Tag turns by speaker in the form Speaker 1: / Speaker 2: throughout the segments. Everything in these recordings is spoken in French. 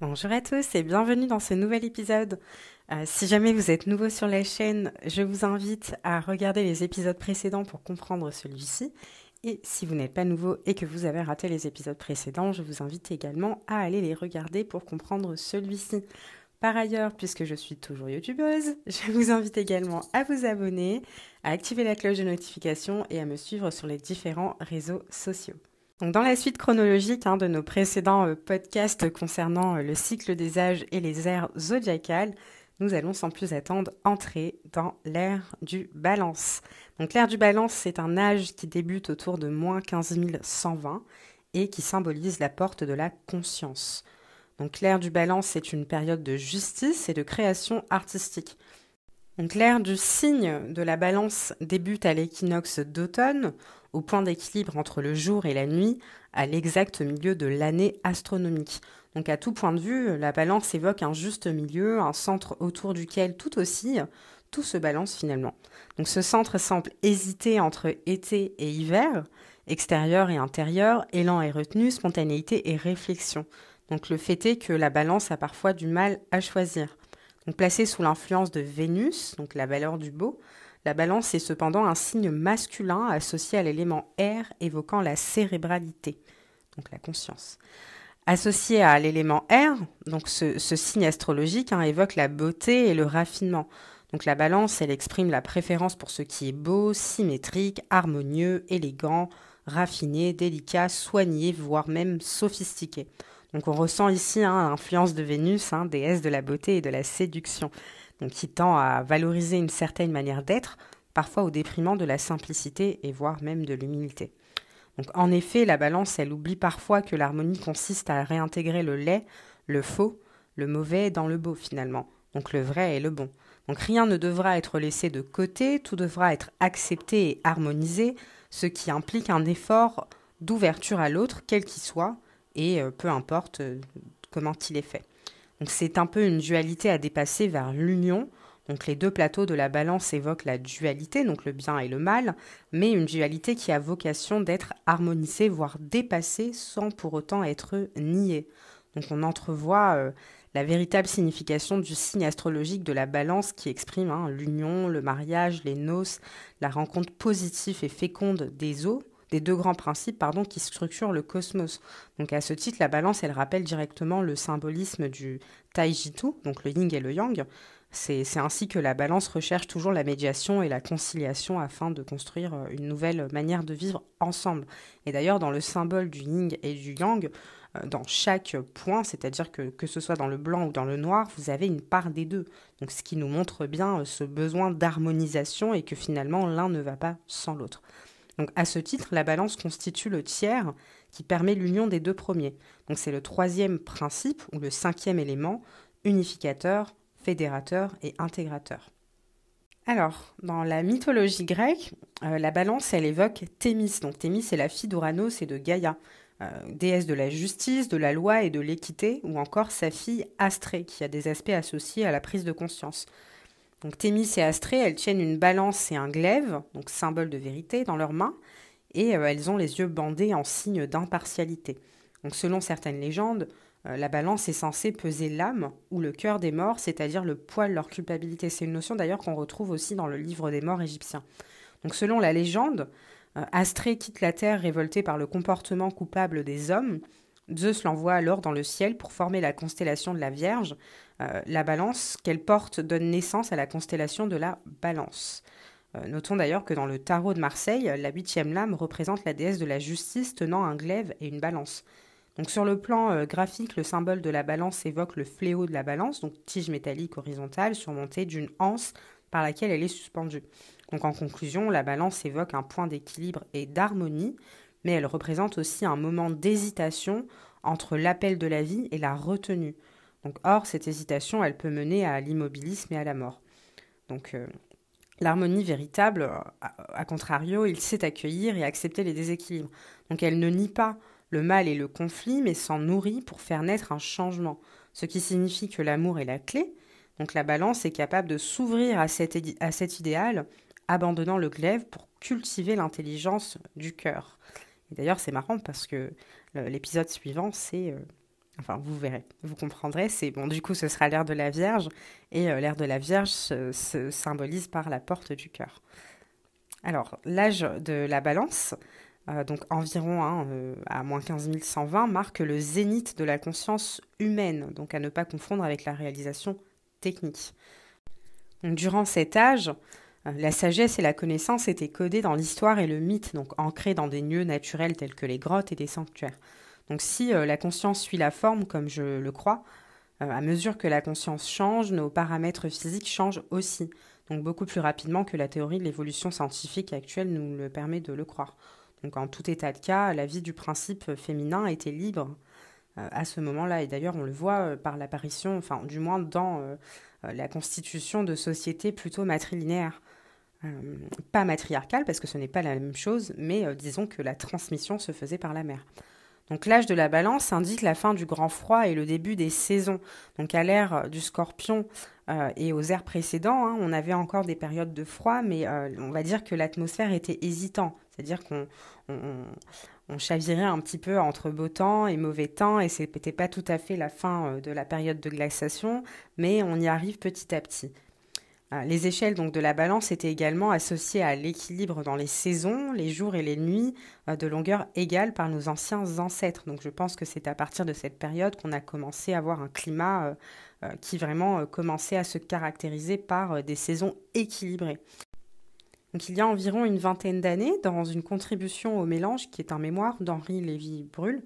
Speaker 1: Bonjour à tous et bienvenue dans ce nouvel épisode. Si jamais vous êtes nouveau sur la chaîne, je vous invite à regarder les épisodes précédents pour comprendre celui-ci. Et si vous n'êtes pas nouveau et que vous avez raté les épisodes précédents, je vous invite également à aller les regarder pour comprendre celui-ci. Par ailleurs, puisque je suis toujours youtubeuse, je vous invite également à vous abonner, à activer la cloche de notification et à me suivre sur les différents réseaux sociaux. Donc dans la suite chronologique de nos précédents podcasts concernant le cycle des âges et les ères zodiacales, nous allons sans plus attendre entrer dans l'ère du Balance. Donc l'ère du Balance, c'est un âge qui débute autour de moins 15 120 et qui symbolise la porte de la conscience. Donc l'ère du Balance, c'est une période de justice et de création artistique. Donc l'ère du signe de la Balance débute à l'équinoxe d'automne, au point d'équilibre entre le jour et la nuit, à l'exact milieu de l'année astronomique. Donc à tout point de vue, la Balance évoque un juste milieu, un centre autour duquel tout oscille, tout se balance finalement. Donc ce centre semble hésiter entre été et hiver, extérieur et intérieur, élan et retenue, spontanéité et réflexion. Donc le fait est que la Balance a parfois du mal à choisir. Donc placée sous l'influence de Vénus, donc la valeur du beau, la Balance est cependant un signe masculin associé à l'élément air évoquant la cérébralité, donc la conscience. Associé à l'élément air, donc ce signe astrologique évoque la beauté et le raffinement. Donc la Balance, elle exprime la préférence pour ce qui est beau, symétrique, harmonieux, élégant, raffiné, délicat, soigné, voire même sophistiqué. Donc on ressent ici l'influence de Vénus, déesse de la beauté et de la séduction, donc qui tend à valoriser une certaine manière d'être, parfois au détriment de la simplicité et voire même de l'humilité. Donc en effet, la Balance, elle oublie parfois que l'harmonie consiste à réintégrer le laid, le faux, le mauvais dans le beau finalement, donc le vrai et le bon. Donc rien ne devra être laissé de côté, tout devra être accepté et harmonisé, ce qui implique un effort d'ouverture à l'autre, quel qu'il soit, et peu importe comment il est fait. Donc c'est un peu une dualité à dépasser vers l'union. Donc les deux plateaux de la Balance évoquent la dualité, donc le bien et le mal, mais une dualité qui a vocation d'être harmonisée, voire dépassée, sans pour autant être niée. Donc on entrevoit la véritable signification du signe astrologique de la Balance qui exprime l'union, le mariage, les noces, la rencontre positive et féconde des deux grands principes qui structurent le cosmos. Donc à ce titre, la Balance, elle rappelle directement le symbolisme du Taijitu, donc le yin et le yang. C'est ainsi que la Balance recherche toujours la médiation et la conciliation afin de construire une nouvelle manière de vivre ensemble. Et d'ailleurs, dans le symbole du yin et du yang, dans chaque point, c'est-à-dire que ce soit dans le blanc ou dans le noir, vous avez une part des deux. Donc ce qui nous montre bien ce besoin d'harmonisation et que finalement l'un ne va pas sans l'autre. Donc à ce titre, la Balance constitue le tiers qui permet l'union des deux premiers. Donc c'est le troisième principe ou le cinquième élément, unificateur, fédérateur et intégrateur. Alors, dans la mythologie grecque, la Balance, elle évoque Thémis. Donc Thémis est la fille d'Ouranos et de Gaïa, déesse de la justice, de la loi et de l'équité, ou encore sa fille Astrée, qui a des aspects associés à la prise de conscience. Donc Thémis et Astrée, elles tiennent une balance et un glaive, donc symbole de vérité, dans leurs mains, et elles ont les yeux bandés en signe d'impartialité. Donc selon certaines légendes, la Balance est censée peser l'âme ou le cœur des morts, c'est-à-dire le poids de leur culpabilité. C'est une notion d'ailleurs qu'on retrouve aussi dans le livre des morts égyptien. Donc selon la légende, Astrée quitte la terre révoltée par le comportement coupable des hommes. Zeus l'envoie alors dans le ciel pour former la constellation de la Vierge. La Balance qu'elle porte donne naissance à la constellation de la Balance. Notons d'ailleurs que dans le tarot de Marseille, la huitième lame représente la déesse de la justice tenant un glaive et une balance. Donc sur le plan graphique, le symbole de la Balance évoque le fléau de la Balance, donc tige métallique horizontale surmontée d'une anse par laquelle elle est suspendue. Donc en conclusion, la Balance évoque un point d'équilibre et d'harmonie, mais elle représente aussi un moment d'hésitation entre l'appel de la vie et la retenue. Donc, or, cette hésitation, elle peut mener à l'immobilisme et à la mort. Donc, l'harmonie véritable, à contrario, il sait accueillir et accepter les déséquilibres. Donc, elle ne nie pas le mal et le conflit, mais s'en nourrit pour faire naître un changement. Ce qui signifie que l'amour est la clé. Donc, la Balance est capable de s'ouvrir à cet idéal, abandonnant le glaive pour cultiver l'intelligence du cœur. Et d'ailleurs, c'est marrant parce que l'épisode suivant, c'est Enfin, vous verrez, vous comprendrez. C'est bon, du coup, ce sera l'ère de la Vierge, et l'ère de la Vierge se symbolise par la porte du cœur. Alors, l'âge de la Balance, donc environ à moins 15 120, marque le zénith de la conscience humaine, donc à ne pas confondre avec la réalisation technique. Donc, durant cet âge, la sagesse et la connaissance étaient codées dans l'histoire et le mythe, donc ancrées dans des lieux naturels tels que les grottes et des sanctuaires. Donc si la conscience suit la forme, comme je le crois, à mesure que la conscience change, nos paramètres physiques changent aussi, donc beaucoup plus rapidement que la théorie de l'évolution scientifique actuelle nous le permet de le croire. Donc en tout état de cas, la vie du principe féminin était libre à ce moment-là, et d'ailleurs on le voit par l'apparition, enfin du moins dans la constitution de sociétés plutôt matrilinéaires. Pas matriarcales, parce que ce n'est pas la même chose, mais disons que la transmission se faisait par la mère. Donc l'âge de la balance indique la fin du grand froid et le début des saisons. Donc à l'ère du scorpion et aux ères précédents, on avait encore des périodes de froid, mais on va dire que l'atmosphère était hésitante. C'est-à-dire qu'on chavirait un petit peu entre beau temps et mauvais temps, et ce n'était pas tout à fait la fin de la période de glaciation, mais on y arrive petit à petit. Les échelles donc de la balance étaient également associées à l'équilibre dans les saisons, les jours et les nuits de longueur égale par nos anciens ancêtres. Donc je pense que c'est à partir de cette période qu'on a commencé à avoir un climat qui vraiment commençait à se caractériser par des saisons équilibrées. Donc il y a environ une vingtaine d'années, dans une contribution au mélange, qui est un mémoire d'Henri Lévy-Bruhl,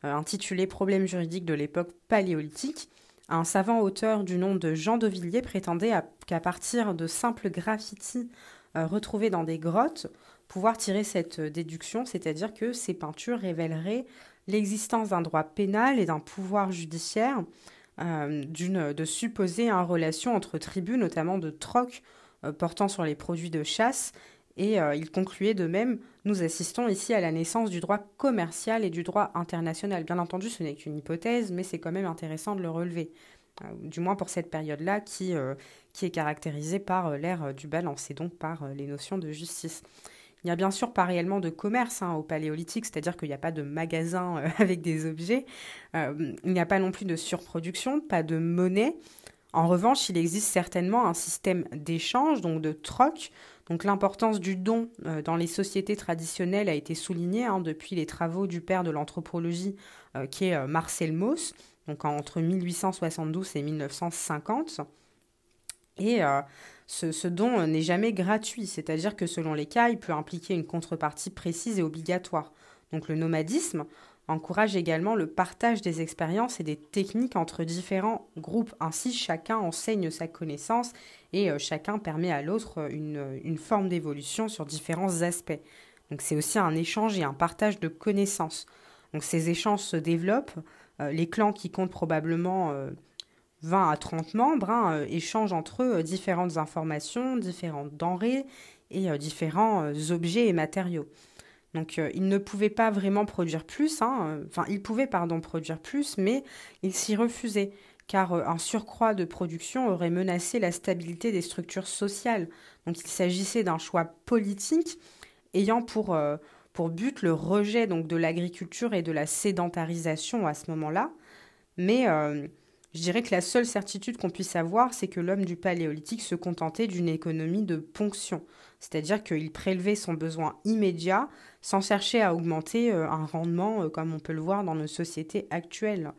Speaker 1: intitulé Problèmes juridiques de l'époque paléolithique, un savant auteur du nom de Jean Dauvilliers prétendait qu'à partir de simples graffitis retrouvés dans des grottes, pouvoir tirer cette déduction, c'est-à-dire que ces peintures révéleraient l'existence d'un droit pénal et d'un pouvoir judiciaire, de supposer une relation entre tribus, notamment de troc, portant sur les produits de chasse, et il concluait de même, nous assistons ici à la naissance du droit commercial et du droit international. Bien entendu, ce n'est qu'une hypothèse, mais c'est quand même intéressant de le relever, du moins pour cette période-là qui est caractérisée par l'ère du balance et donc par les notions de justice. Il n'y a bien sûr pas réellement de commerce au paléolithique, c'est-à-dire qu'il n'y a pas de magasin avec des objets, il n'y a pas non plus de surproduction, pas de monnaie. En revanche, il existe certainement un système d'échange, donc de troc. Donc l'importance du don dans les sociétés traditionnelles a été soulignée depuis les travaux du père de l'anthropologie, qui est Marcel Mauss, donc entre 1872 et 1950. Et ce don n'est jamais gratuit, c'est-à-dire que selon les cas, il peut impliquer une contrepartie précise et obligatoire. Donc le nomadisme encourage également le partage des expériences et des techniques entre différents groupes. Ainsi, chacun enseigne sa connaissance et chacun permet à l'autre une forme d'évolution sur différents aspects. Donc c'est aussi un échange et un partage de connaissances. Donc ces échanges se développent. Les clans qui comptent probablement 20 à 30 membres échangent entre eux différentes informations, différentes denrées et différents objets et matériaux. Donc, ils ne pouvaient pas vraiment produire plus, ils pouvaient, produire plus, mais ils s'y refusaient, car un surcroît de production aurait menacé la stabilité des structures sociales. Donc, il s'agissait d'un choix politique ayant pour but le rejet donc, de l'agriculture et de la sédentarisation à ce moment-là. Mais je dirais que la seule certitude qu'on puisse avoir, c'est que l'homme du paléolithique se contentait d'une économie de ponction, c'est-à-dire qu'il prélevait son besoin immédiat sans chercher à augmenter un rendement comme on peut le voir dans nos sociétés actuelles.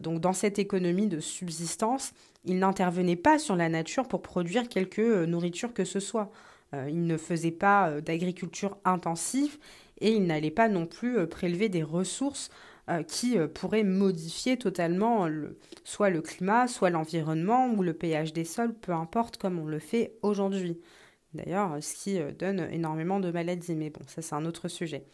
Speaker 1: Donc dans cette économie de subsistance, il n'intervenait pas sur la nature pour produire quelque nourriture que ce soit. Il ne faisait pas d'agriculture intensive et il n'allait pas non plus prélever des ressources qui pourraient modifier totalement soit le climat, soit l'environnement ou le pH des sols, peu importe comme on le fait aujourd'hui. D'ailleurs, ce qui donne énormément de maladies, mais bon, ça c'est un autre sujet.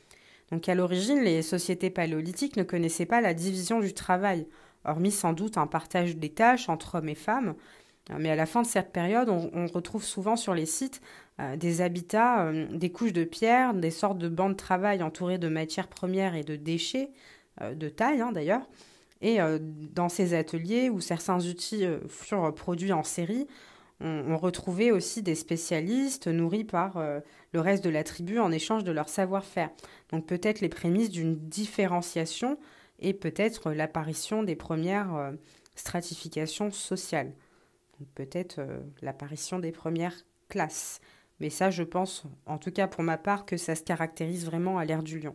Speaker 1: Donc à l'origine, les sociétés paléolithiques ne connaissaient pas la division du travail, hormis sans doute un partage des tâches entre hommes et femmes. Mais à la fin de cette période, on retrouve souvent sur les sites des habitats, des couches de pierre, des sortes de bancs de travail entourés de matières premières et de déchets, de taille d'ailleurs. Et dans ces ateliers où certains outils furent produits en série, on retrouvait aussi des spécialistes nourris par le reste de la tribu en échange de leur savoir-faire. Donc peut-être les prémices d'une différenciation, et peut-être l'apparition des premières stratifications sociales. Donc peut-être l'apparition des premières classes. Mais ça, je pense, en tout cas pour ma part, que ça se caractérise vraiment à l'ère du lion.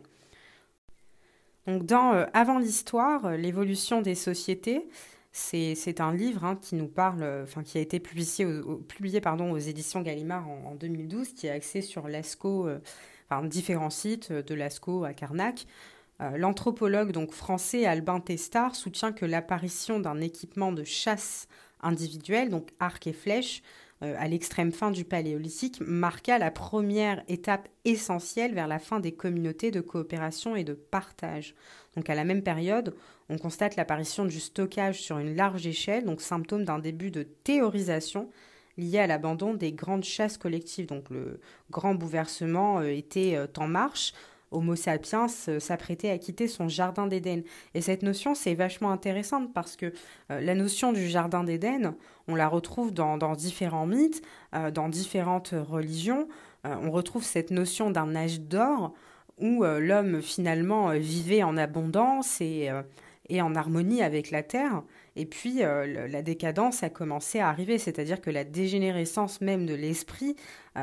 Speaker 1: Donc dans Avant l'histoire, l'évolution des sociétés, c'est un livre qui nous parle, qui a été publié aux éditions Gallimard en 2012, qui est axé sur Lascaux, différents sites, de Lascaux à Carnac. L'anthropologue donc français Albin Testard soutient que l'apparition d'un équipement de chasse individuel, donc arc et flèche, à l'extrême fin du Paléolithique, marqua la première étape essentielle vers la fin des communautés de coopération et de partage. Donc à la même période, on constate l'apparition du stockage sur une large échelle, donc symptôme d'un début de théorisation lié à l'abandon des grandes chasses collectives. Donc le grand bouleversement était en marche. Homo sapiens s'apprêtait à quitter son jardin d'Éden. Et cette notion, c'est vachement intéressante parce que la notion du jardin d'Éden, on la retrouve dans différents mythes, dans différentes religions. On retrouve cette notion d'un âge d'or où l'homme finalement vivait en abondance et en harmonie avec la terre. Et puis la décadence a commencé à arriver, c'est-à-dire que la dégénérescence même de l'esprit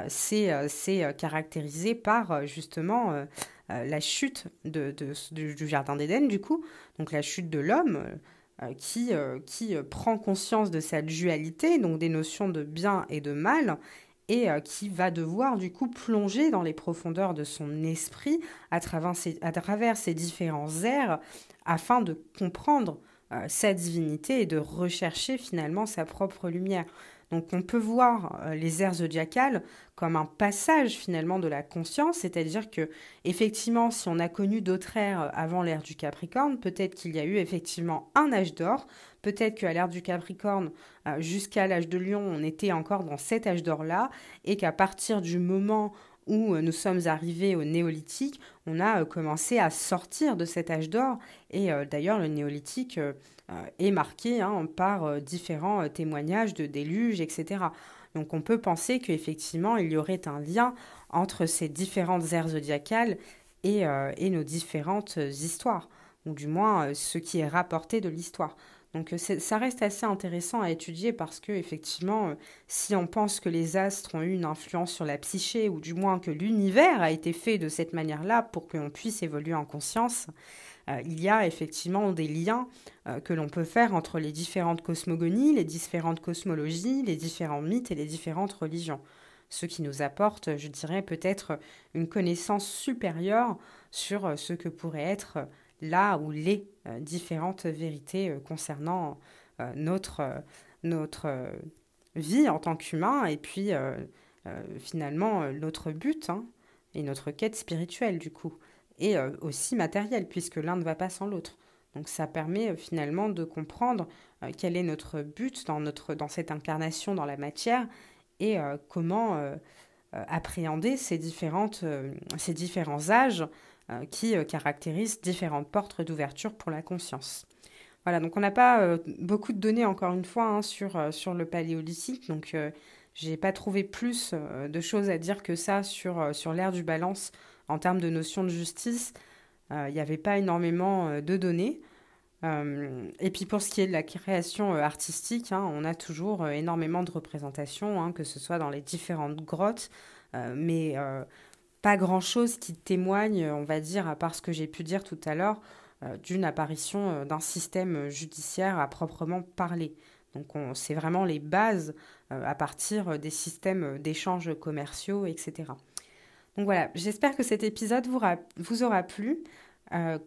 Speaker 1: s'est caractérisée par justement la chute du Jardin d'Éden, du coup, donc la chute de l'homme qui prend conscience de sa dualité, donc des notions de bien et de mal, et qui va devoir du coup plonger dans les profondeurs de son esprit à travers ces différents airs afin de comprendre sa divinité et de rechercher finalement sa propre lumière. Donc on peut voir les ères zodiacales comme un passage finalement de la conscience, c'est-à-dire que effectivement si on a connu d'autres ères avant l'ère du Capricorne, peut-être qu'il y a eu effectivement un âge d'or, peut-être qu'à l'ère du Capricorne jusqu'à l'âge de Lion on était encore dans cet âge d'or-là et qu'à partir du moment où nous sommes arrivés au néolithique, on a commencé à sortir de cet âge d'or et d'ailleurs le néolithique est marqué par différents témoignages de déluge, etc. Donc on peut penser qu'effectivement il y aurait un lien entre ces différentes ères zodiacales et nos différentes histoires, ou du moins ce qui est rapporté de l'histoire. Donc ça reste assez intéressant à étudier parce que effectivement, si on pense que les astres ont eu une influence sur la psyché, ou du moins que l'univers a été fait de cette manière-là pour qu'on puisse évoluer en conscience, il y a effectivement des liens que l'on peut faire entre les différentes cosmogonies, les différentes cosmologies, les différents mythes et les différentes religions. Ce qui nous apporte, je dirais, peut-être une connaissance supérieure sur ce que pourrait être là ou les différentes vérités concernant notre vie en tant qu'humain et puis finalement notre but et notre quête spirituelle du coup et aussi matérielle puisque l'un ne va pas sans l'autre. Donc ça permet finalement de comprendre quel est notre but dans cette incarnation dans la matière et comment appréhender ces différents âges qui caractérisent différentes portes d'ouverture pour la conscience. Voilà, donc on n'a pas beaucoup de données, encore une fois, sur le paléolithique, donc j'ai pas trouvé plus de choses à dire que ça sur l'ère du balance en termes de notion de justice. Il n'y avait pas énormément de données. Et puis pour ce qui est de la création artistique, on a toujours énormément de représentations, que ce soit dans les différentes grottes, mais pas grand-chose qui témoigne, on va dire, à part ce que j'ai pu dire tout à l'heure, d'une apparition d'un système judiciaire à proprement parler. Donc c'est vraiment les bases à partir des systèmes d'échanges commerciaux, etc. Donc voilà, j'espère que cet épisode vous aura plu.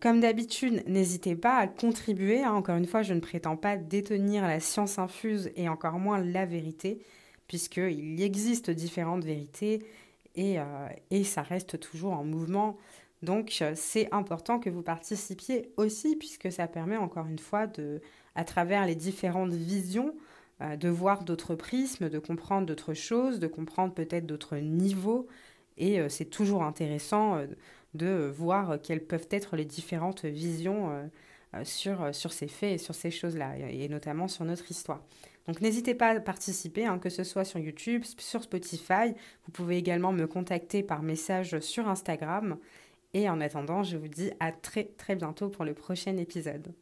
Speaker 1: Comme d'habitude, n'hésitez pas à contribuer. Encore une fois, je ne prétends pas détenir la science infuse et encore moins la vérité, puisqu'il existe différentes vérités et ça reste toujours en mouvement. Donc, c'est important que vous participiez aussi, puisque ça permet encore une fois, à travers les différentes visions, de voir d'autres prismes, de comprendre d'autres choses, de comprendre peut-être d'autres niveaux. Et c'est toujours intéressant de voir quelles peuvent être les différentes visions sur ces faits et sur ces choses-là, et notamment sur notre histoire. Donc n'hésitez pas à participer, que ce soit sur YouTube, sur Spotify. Vous pouvez également me contacter par message sur Instagram. Et en attendant, je vous dis à très très bientôt pour le prochain épisode.